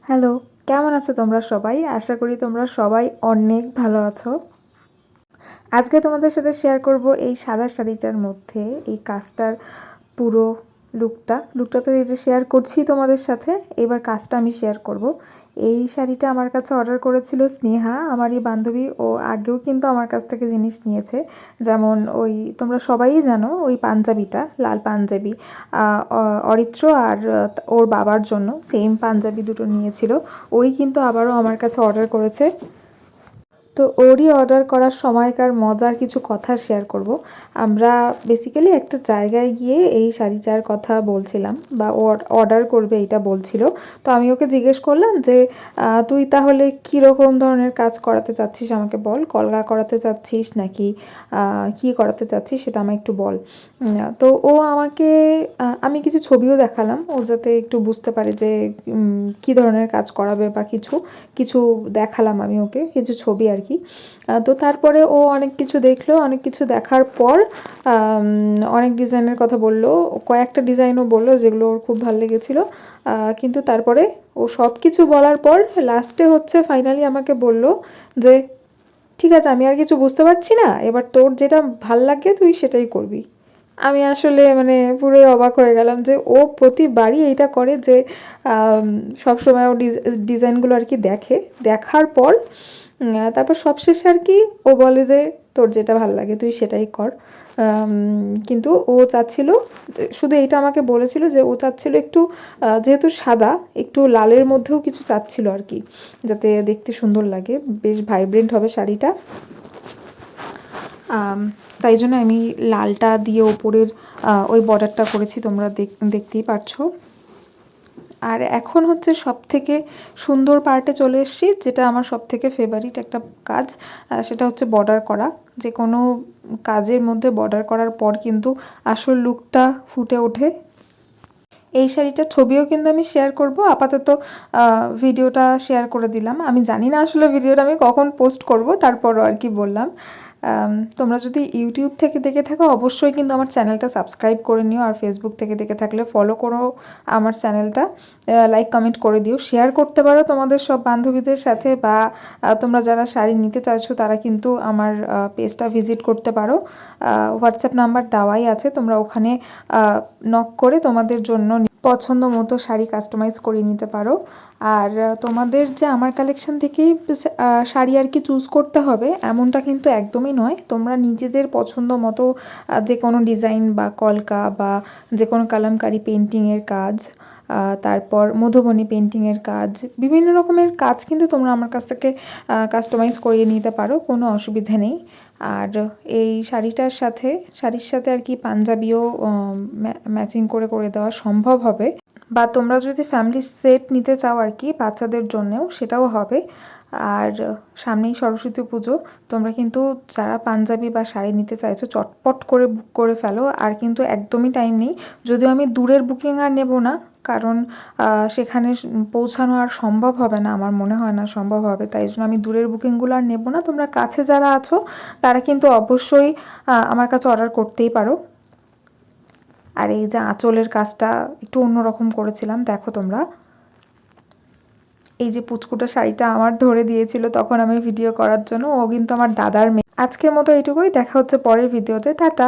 Hello, কেমন আছো তোমরা সবাই? আশা করি তোমরা সবাই অনেক ভালো আছো। আজকে তোমাদের সাথে শেয়ার করব এই সাদা শাড়িটার মধ্যে এই কাজটার পুরো লুকটা তো এই যে শেয়ার করছি তোমাদের সাথে। এবার কাজটা আমি শেয়ার করব। এই শাড়িটা আমার কাছে অর্ডার করেছিল স্নেহা, আমারই বান্ধবী। ও আগেও কিন্তু আমার কাছ থেকে জিনিস নিয়েছে, যেমন ওই তোমরা সবাই জানো ওই পাঞ্জাবিটা, লাল পাঞ্জাবি, অরিত্র আর ওর বাবার জন্য সেম পাঞ্জাবি দুটো নিয়েছিল। ওই কিন্তু আবারও আমার কাছে অর্ডার করেছে। তো ওরই অর্ডার করার সময়কার মজার কিছু কথা শেয়ার করব। আমরা বেসিক্যালি একটা জায়গায় গিয়ে এই শাড়িটার কথা বলছিলাম, বা ও অর্ডার করবে এটা বলছিল। তো আমি ওকে জিজ্ঞেস করলাম যে তুই তাহলে কীরকম ধরনের কাজ করাতে চাচ্ছিস আমাকে বল, কলকা করাতে চাচ্ছিস নাকি কি করাতে চাচ্ছিস সেটা আমায় একটু বল। তো ও আমাকে আমি কিছু ছবিও দেখালাম, ও যাতে একটু বুঝতে পারে যে কী ধরনের কাজ করাবে বা কিছু কিছু দেখালাম আমি ওকে কিছু ছবি আর কি। তো তারপরে ও অনেক কিছু দেখলো, অনেক কিছু দেখার পর অনেক ডিজাইনের কথা বললো, কয়েকটা ডিজাইনও বললো যেগুলো ওর খুব ভালো লেগেছিলো। কিন্তু তারপরে ও সব কিছু বলার পর লাস্টে হচ্ছে ফাইনালি আমাকে বলল যে ঠিক আছে, আমি আর কিছু বুঝতে পারছি না, এবার তোর যেটা ভাল লাগে তুই সেটাই করবি। আমি আসলে মানে পুরোই অবাক হয়ে গেলাম যে ও প্রতিবারই এইটা করে যে সবসময় ও ডিজাইনগুলো আর কি দেখে, দেখার পর তারপর সবশেষে আর কি ও বলে যে তোর যেটা ভালো লাগে তুই সেটাই কর। কিন্তু ও চাচ্ছিল, শুধু এইটা আমাকে বলেছিল যে ও চাচ্ছিল একটু যেহেতু সাদা, একটু লালের মধ্যেও কিছু চাচ্ছিল আর কি, যাতে দেখতে সুন্দর লাগে, বেশ ভাইব্রেন্ট হবে শাড়িটা। তাই জন্য আমি লালটা দিয়ে ওপরের ওই বর্ডারটা করেছি, তোমরা দেখতেই পারছো। আর এখন হচ্ছে সব থেকে সুন্দর পার্টে চলে এসেছি, যেটা আমার সব থেকে ফেভারিট একটা কাজ, সেটা হচ্ছে বর্ডার করা। যে কোনো কাজের মধ্যে বর্ডার করার পর কিন্তু আসল লুকটা ফুটে ওঠে। এই শাড়িটার ছবিও কিন্তু আমি শেয়ার করব, আপাতত ভিডিওটা শেয়ার করে দিলাম। আমি জানি না আসলে ভিডিওটা আমি কখন পোস্ট করব, তারপরও আর কি বললাম। তোমরা যদি ইউটিউব থেকে দেখে থাকো অবশ্যই কিন্তু আমার চ্যানেলটা সাবস্ক্রাইব করে নিও, আর ফেসবুক থেকে দেখে থাকলে ফলো করো আমার চ্যানেলটা, লাইক কমেন্ট করে দিও, শেয়ার করতে পারো তোমাদের সব বান্ধবীদের সাথে, বা তোমরা যারা শাড়ি নিতে চাইছো তারা কিন্তু আমার পেজটা ভিজিট করতে পারো। হোয়াটসঅ্যাপ নাম্বার দেওয়াই আছে, তোমরা ওখানে নক করে তোমাদের জন্য পছন্দ মতো শাড়ি কাস্টমাইজ করে নিতে পারো। আর তোমাদের যে আমার কালেকশন থেকেই শাড়ি আর কি চুজ করতে হবে এমনটা কিন্তু একদমই নয়। তোমরা নিজেদের পছন্দ মতো যে কোনো ডিজাইন বা কলকা বা যে কোনো কালামকারি পেন্টিংয়ের কাজ, তারপর মধুবনী পেন্টিংয়ের কাজ, বিভিন্ন রকমের কাজ কিন্তু তোমরা আমার কাছ থেকে কাস্টমাইজ করিয়ে নিতে পারো, কোনো অসুবিধা নেই। আর এই শাড়ির সাথে আর কি পাঞ্জাবিও ম্যাচিং করে করে দেওয়া সম্ভব হবে, বা তোমরা যদি ফ্যামিলি সেট নিতে চাও আর কি বাচ্চাদের জন্যেও সেটাও হবে। আর সামনেই সরস্বতী পুজো, তোমরা কিন্তু যারা পাঞ্জাবি বা শাড়ি নিতে চাইছো চটপট করে বুক করে ফেলো, আর কিন্তু একদমই টাইম নেই। যদিও আমি দূরের বুকিং আর নেব না, কারণ সেখানে পৌঁছানো আর সম্ভব হবে না, আমার মনে হয় না সম্ভব হবে, তাই জন্য আমি দূরের বুকিংগুলো আর নেব না। তোমরা কাছে যারা আছো তারা কিন্তু অবশ্যই আমার কাছে অর্ডার করতেই পারো। আর এই যে আঁচলের কাজটা একটু অন্যরকম করেছিলাম, দেখো তোমরা, এই যে পুচকুটা শাড়িটা আমার ধরে দিয়েছিল তখন আমি ভিডিও করার জন্য, ও কিন্তু আমার দাদার মেয়ে। আজকের মতো এইটুকুই, দেখা হচ্ছে পরের ভিডিওতে, টাটা।